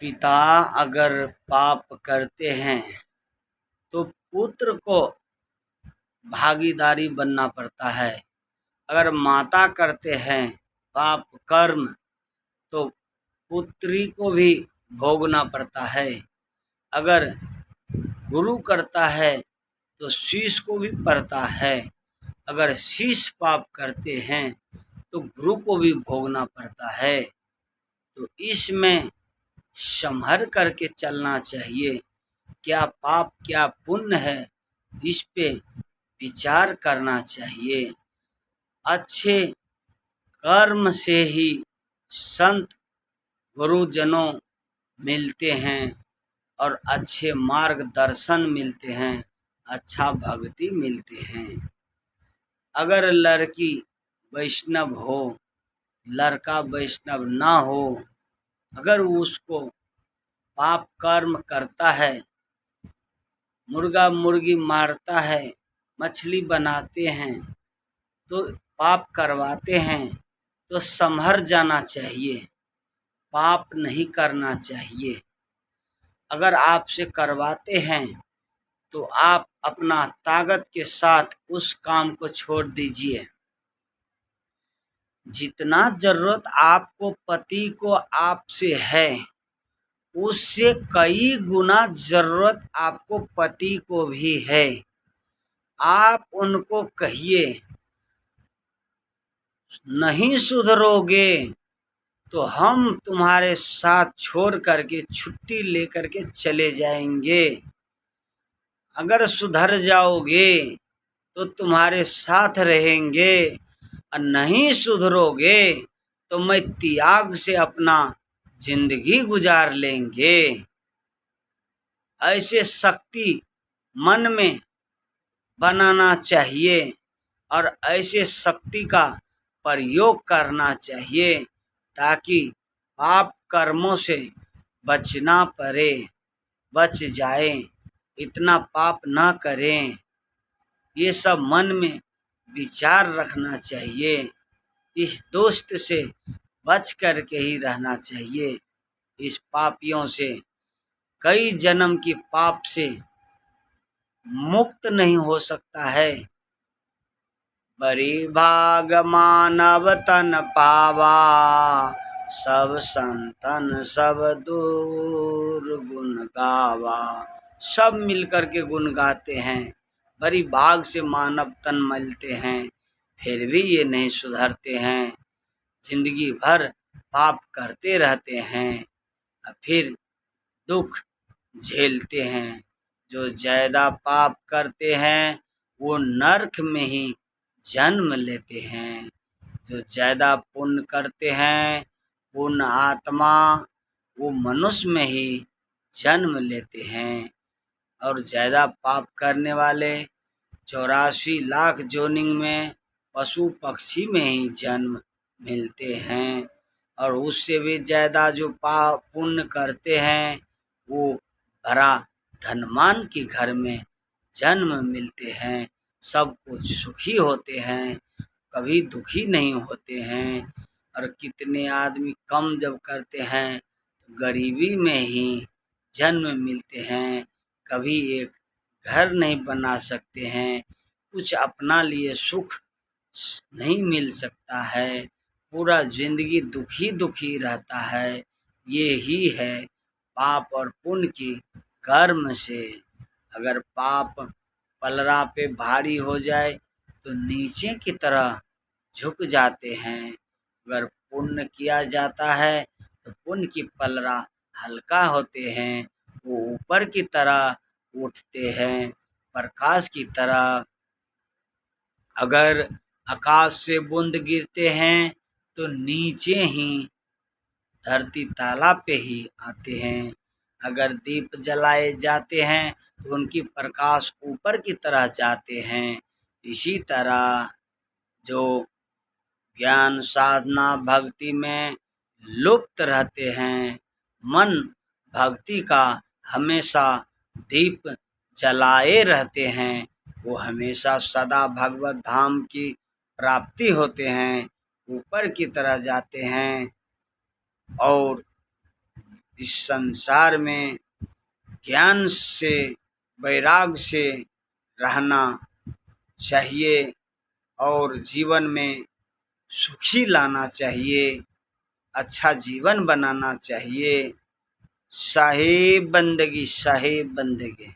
पिता अगर पाप करते हैं तो पुत्र को भागीदारी बनना पड़ता है। अगर माता करते हैं पाप कर्म तो पुत्री को भी भोगना पड़ता है। अगर गुरु करता है तो शिष्य को भी पड़ता है। अगर शिष्य पाप करते हैं तो गुरु को भी भोगना पड़ता है। तो इसमें संभल करके चलना चाहिए। क्या पाप क्या पुण्य है, इस पे विचार करना चाहिए। अच्छे कर्म से ही संत गुरुजनों मिलते हैं और अच्छे मार्गदर्शन मिलते हैं, अच्छा भक्ति मिलते हैं। अगर लड़की वैष्णव हो, लड़का वैष्णव ना हो, अगर उसको पाप कर्म करता है, मुर्गा मुर्गी मारता है, मछली बनाते हैं, तो पाप करवाते हैं, तो संभल जाना चाहिए, पाप नहीं करना चाहिए। अगर आपसे करवाते हैं तो आप अपना ताकत के साथ उस काम को छोड़ दीजिए। जितना जरूरत आपको पति को आपसे है, उससे कई गुना जरूरत आपको पति को भी है। आप उनको कहिए नहीं सुधरोगे तो हम तुम्हारे साथ छोड़ करके छुट्टी लेकर के चले जाएंगे। अगर सुधर जाओगे तो तुम्हारे साथ रहेंगे, और नहीं सुधरोगे तो मैं त्याग से अपना जिंदगी गुजार लेंगे। ऐसे शक्ति मन में बनाना चाहिए और ऐसे शक्ति का प्रयोग करना चाहिए ताकि पाप कर्मों से बचना पड़े, बच जाए, इतना पाप ना करें। ये सब मन में विचार रखना चाहिए। इस दोस्त से बच कर के ही रहना चाहिए। इस पापियों से, कई जन्म की पाप से मुक्त नहीं हो सकता है। बड़ी भाग मानव तन पावा, सब संतन सब दूर गुण गावा। सब मिलकर के गुण गाते हैं। बड़ी भाग से मानव तन मिलते हैं, फिर भी ये नहीं सुधरते हैं, जिंदगी भर पाप करते रहते हैं और फिर दुख झेलते हैं। जो ज़्यादा पाप करते हैं वो नरक में ही जन्म लेते हैं। जो ज़्यादा पुण्य करते हैं, पुण्य आत्मा, वो मनुष्य में ही जन्म लेते हैं। और ज़्यादा पाप करने वाले 84 लाख जोनिंग में पशु पक्षी में ही जन्म मिलते हैं। और उससे भी ज़्यादा जो पाप पुण्य करते हैं वो भरा धनवान के घर में जन्म मिलते हैं। सब कुछ सुखी होते हैं, कभी दुखी नहीं होते हैं। और कितने आदमी कम जब करते हैं तो गरीबी में ही जन्म मिलते हैं। कभी एक घर नहीं बना सकते हैं, कुछ अपना लिए सुख नहीं मिल सकता है, पूरा जिंदगी दुखी दुखी रहता है। ये ही है पाप और पुण्य की कर्म से। अगर पाप पलड़ा पे भारी हो जाए तो नीचे की तरह झुक जाते हैं। अगर पुण्य किया जाता है तो पुण्य की पलड़ा हल्का होते हैं, वो ऊपर की तरह उठते हैं, प्रकाश की तरह। अगर आकाश से बूंद गिरते हैं तो नीचे ही धरती तालाब पे ही आते हैं। अगर दीप जलाए जाते हैं तो उनकी प्रकाश ऊपर की तरह जाते हैं। इसी तरह जो ज्ञान साधना भक्ति में लुप्त रहते हैं, मन भक्ति का हमेशा दीप जलाए रहते हैं, वो हमेशा सदा भगवत धाम की प्राप्ति होते हैं, ऊपर की तरह जाते हैं। और इस संसार में ज्ञान से, वैराग से रहना चाहिए और जीवन में सुखी लाना चाहिए, अच्छा जीवन बनाना चाहिए। साहिब बंदगी, साहिब बंदगी।